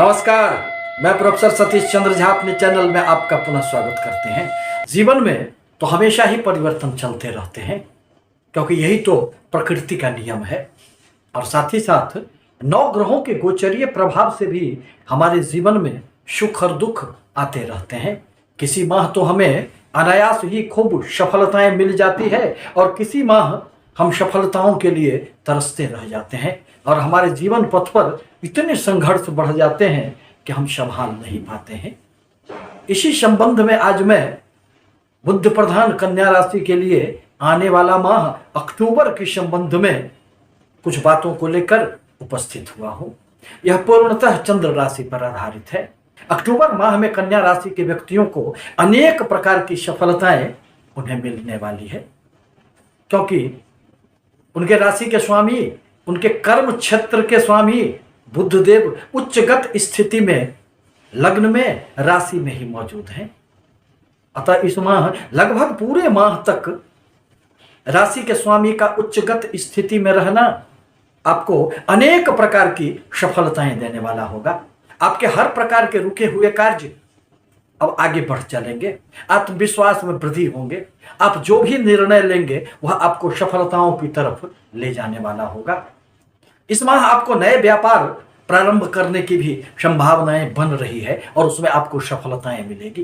नमस्कार, मैं प्रोफेसर सतीश चंद्र झा अपने चैनल में आपका पुनः स्वागत करते हैं। जीवन में तो हमेशा ही परिवर्तन चलते रहते हैं, क्योंकि यही तो प्रकृति का नियम है। और साथ ही साथ 9 ग्रहों के गोचरीय प्रभाव से भी हमारे जीवन में सुख और दुख आते रहते हैं। किसी माह तो हमें अनायास ही खूब सफलताएं मिल जाती है और किसी माह हम सफलताओं के लिए तरसते रह जाते हैं और हमारे जीवन पथ पर इतने संघर्ष बढ़ जाते हैं कि हम संभाल नहीं पाते हैं। इसी संबंध में आज मैं बुध प्रधान कन्या राशि के लिए आने वाला माह अक्टूबर के संबंध में कुछ बातों को लेकर उपस्थित हुआ हूं। यह पूर्णतः चंद्र राशि पर आधारित है। अक्टूबर माह में कन्या राशि के व्यक्तियों को अनेक प्रकार की सफलताएं उन्हें मिलने वाली है, क्योंकि उनके राशि के स्वामी, उनके कर्म क्षेत्र के स्वामी बुधदेव उच्चगत स्थिति में लग्न में राशि में ही मौजूद हैं। अतः इस माह लगभग पूरे माह तक राशि के स्वामी का उच्चगत स्थिति में रहना आपको अनेक प्रकार की सफलताएं देने वाला होगा। आपके हर प्रकार के रुके हुए कार्य अब आगे बढ़ चलेंगे, आत्मविश्वास में वृद्धि होंगे। आप जो भी निर्णय लेंगे वह आपको सफलताओं की तरफ ले जाने वाला होगा। इस माह आपको नए व्यापार प्रारंभ करने की भी संभावनाएं बन रही है और उसमें आपको सफलताएं मिलेगी।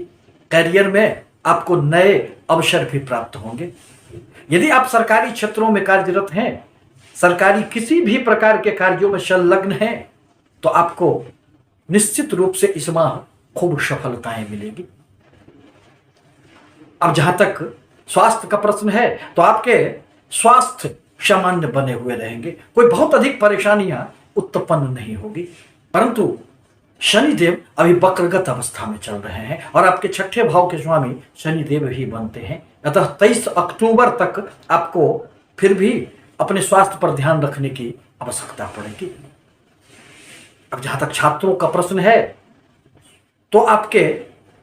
करियर में आपको नए अवसर भी प्राप्त होंगे। यदि आप सरकारी क्षेत्रों में कार्यरत हैं, सरकारी किसी भी प्रकार के कार्यों में संलग्न हैं, तो आपको निश्चित रूप से इस माह खूब सफलताएं मिलेगी। अब जहां तक स्वास्थ्य का प्रश्न है, तो आपके स्वास्थ्य सामान्य बने हुए रहेंगे। कोई बहुत अधिक परेशानियां उत्पन्न नहीं होगी, परंतु शनिदेव अभी वक्रगत अवस्था में चल रहे हैं और आपके 6ठे भाव के स्वामी शनिदेव ही बनते हैं। अतः 23 अक्टूबर तक आपको फिर भी अपने स्वास्थ्य पर ध्यान रखने की आवश्यकता पड़ेगी। अब जहां तक छात्रों का प्रश्न है, तो आपके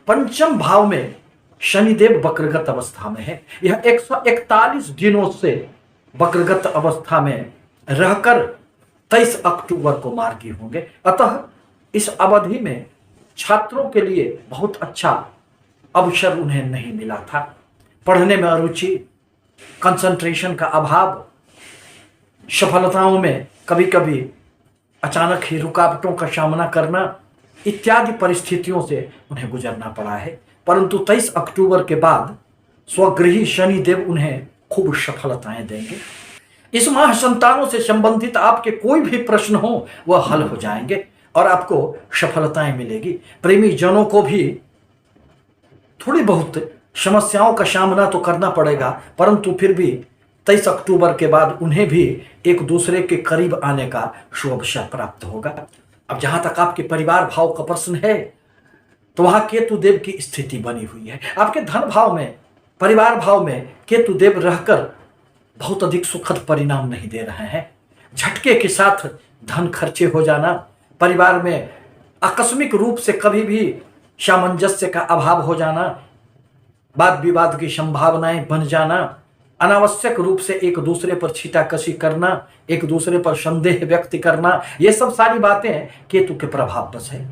5म भाव में शनिदेव वक्रगत अवस्था में है। यह 141 दिनों से वक्रगत अवस्था में रहकर 23 अक्टूबर को मार्गी होंगे। अतः इस अवधि में छात्रों के लिए बहुत अच्छा अवसर उन्हें नहीं मिला था। पढ़ने में अरुचि, कंसंट्रेशन का अभाव, सफलताओं में कभी कभी अचानक ही रुकावटों का सामना करना इत्यादि परिस्थितियों से उन्हें गुजरना पड़ा है। परंतु 23 अक्टूबर के बाद स्वगृही शनिदेव उन्हें खूब सफलताएं देंगे। इस माह संतानों से संबंधित आपके कोई भी प्रश्न हो वह हल हो जाएंगे और आपको सफलताएं मिलेगी। प्रेमी जनों को भी थोड़ी बहुत समस्याओं का सामना तो करना पड़ेगा, परंतु फिर भी 23 अक्टूबर के बाद उन्हें भी एक दूसरे के करीब आने का शुभअवसर प्राप्त होगा। अब जहां तक आपके परिवार भाव का प्रश्न है, तो वहां केतु देव की स्थिति बनी हुई है। आपके धन भाव में, परिवार भाव में केतु देव रहकर बहुत अधिक सुखद परिणाम नहीं दे रहे हैं। झटके के साथ धन खर्चे हो जाना, परिवार में आकस्मिक रूप से कभी भी सामंजस्य का अभाव हो जाना, वाद विवाद की संभावनाएं बन जाना, अनावश्यक रूप से एक दूसरे पर छीटाकशी करना, एक दूसरे पर संदेह व्यक्त करना, ये सब सारी बातें केतु के प्रभाव बस है।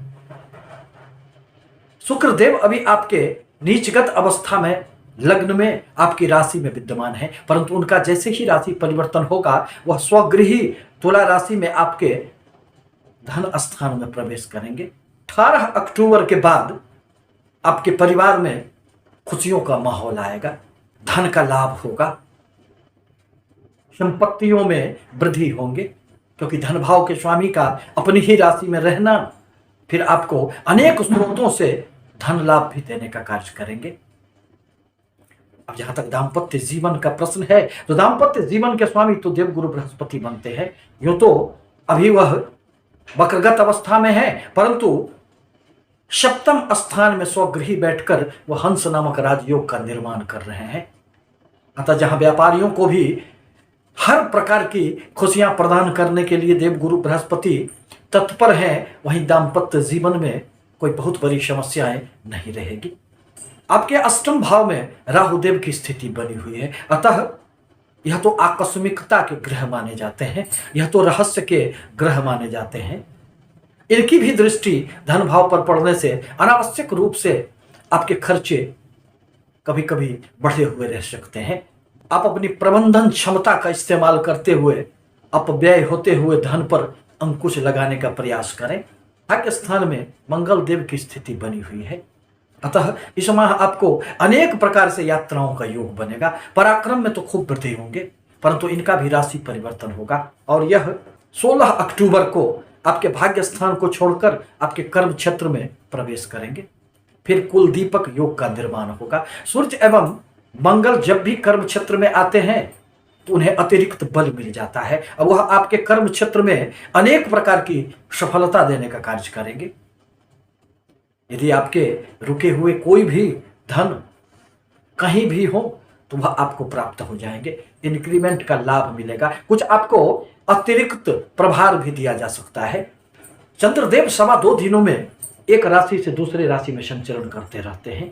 शुक्रदेव अभी आपके नीचगत अवस्था में लग्न में आपकी राशि में विद्यमान है, परंतु उनका जैसे ही राशि परिवर्तन होगा वह स्वगृही तुला राशि में आपके धन स्थान में प्रवेश करेंगे। 18 अक्टूबर के बाद आपके परिवार में खुशियों का माहौल आएगा, धन का लाभ होगा, संपत्तियों में वृद्धि होंगे, क्योंकि धन भाव के स्वामी का अपनी ही राशि में रहना फिर आपको अनेक स्रोतों से धन लाभ भी देने का कार्य करेंगे। अब जहां तक दाम्पत्य जीवन का प्रश्न है, तो दाम्पत्य जीवन के स्वामी तो देवगुरु बृहस्पति बनते हैं। यूं तो अभी वह वक्रगत अवस्था में है, परंतु 7म स्थान में स्वगृही बैठकर वह हंस नामक राजयोग का निर्माण कर रहे हैं। अतः जहां व्यापारियों को भी हर प्रकार की खुशियां प्रदान करने के लिए देवगुरु बृहस्पति तत्पर हैं, वहीं दाम्पत्य जीवन में कोई बहुत बड़ी समस्याएं नहीं रहेगी। आपके 8म भाव में राहुदेव की स्थिति बनी हुई है। अतः यह तो आकस्मिकता के ग्रह माने जाते हैं, यह तो रहस्य के ग्रह माने जाते हैं। इनकी भी दृष्टि धन भाव पर पड़ने से अनावश्यक रूप से आपके खर्चे कभी कभी बढ़े हुए रह सकते हैं। आप अपनी प्रबंधन क्षमता का इस्तेमाल करते हुए अपव्यय होते हुए धन पर अंकुश लगाने का प्रयास करें। भाग्य स्थान में मंगल देव की स्थिति बनी हुई है, अतः इस माह आपको अनेक प्रकार से यात्राओं का योग बनेगा। पराक्रम में तो खूब वृद्धि होंगे, परंतु इनका भी राशि परिवर्तन होगा और यह 16 अक्टूबर को आपके भाग्य स्थान को छोड़कर आपके कर्म क्षेत्र में प्रवेश करेंगे। फिर कुल दीपक योग का निर्माण होगा। सूर्य एवं मंगल जब भी कर्म क्षेत्र में आते हैं तो उन्हें अतिरिक्त बल मिल जाता है और वह आपके कर्म क्षेत्र में अनेक प्रकार की सफलता देने का कार्य करेंगे। यदि आपके रुके हुए कोई भी धन कहीं भी हो तो वह आपको प्राप्त हो जाएंगे। इंक्रीमेंट का लाभ मिलेगा। कुछ आपको अतिरिक्त प्रभार भी दिया जा सकता है। चंद्रदेव 2.25 दिनों में एक राशि से दूसरे राशि में संचरण करते रहते हैं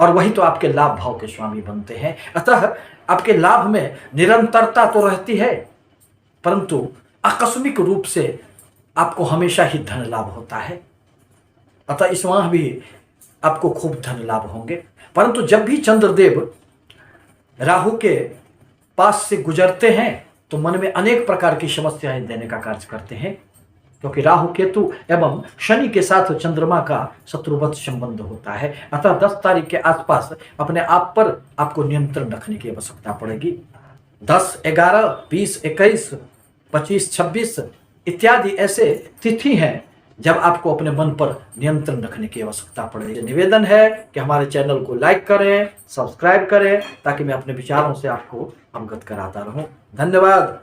और वही तो आपके लाभ भाव के स्वामी बनते हैं। अतः आपके लाभ में निरंतरता तो रहती है, परंतु आकस्मिक रूप से आपको हमेशा ही धन लाभ होता है। अतः इस माह भी आपको खूब धन लाभ होंगे। परंतु जब भी चंद्रदेव राहु के पास से गुजरते हैं तो मन में अनेक प्रकार की समस्याएं देने का कार्य करते हैं, क्योंकि राहु केतु एवं शनि के साथ चंद्रमा का शत्रुवत संबंध होता है। अतः 10 तारीख के आसपास अपने आप पर आपको नियंत्रण रखने की आवश्यकता पड़ेगी। 10, 11, 20, 21, 25, 26 इत्यादि ऐसे तिथि हैं जब आपको अपने मन पर नियंत्रण रखने की आवश्यकता पड़ेगी। निवेदन है कि हमारे चैनल को लाइक करें, सब्सक्राइब करें, ताकि मैं अपने विचारों से आपको अवगत कराता रहूं। धन्यवाद।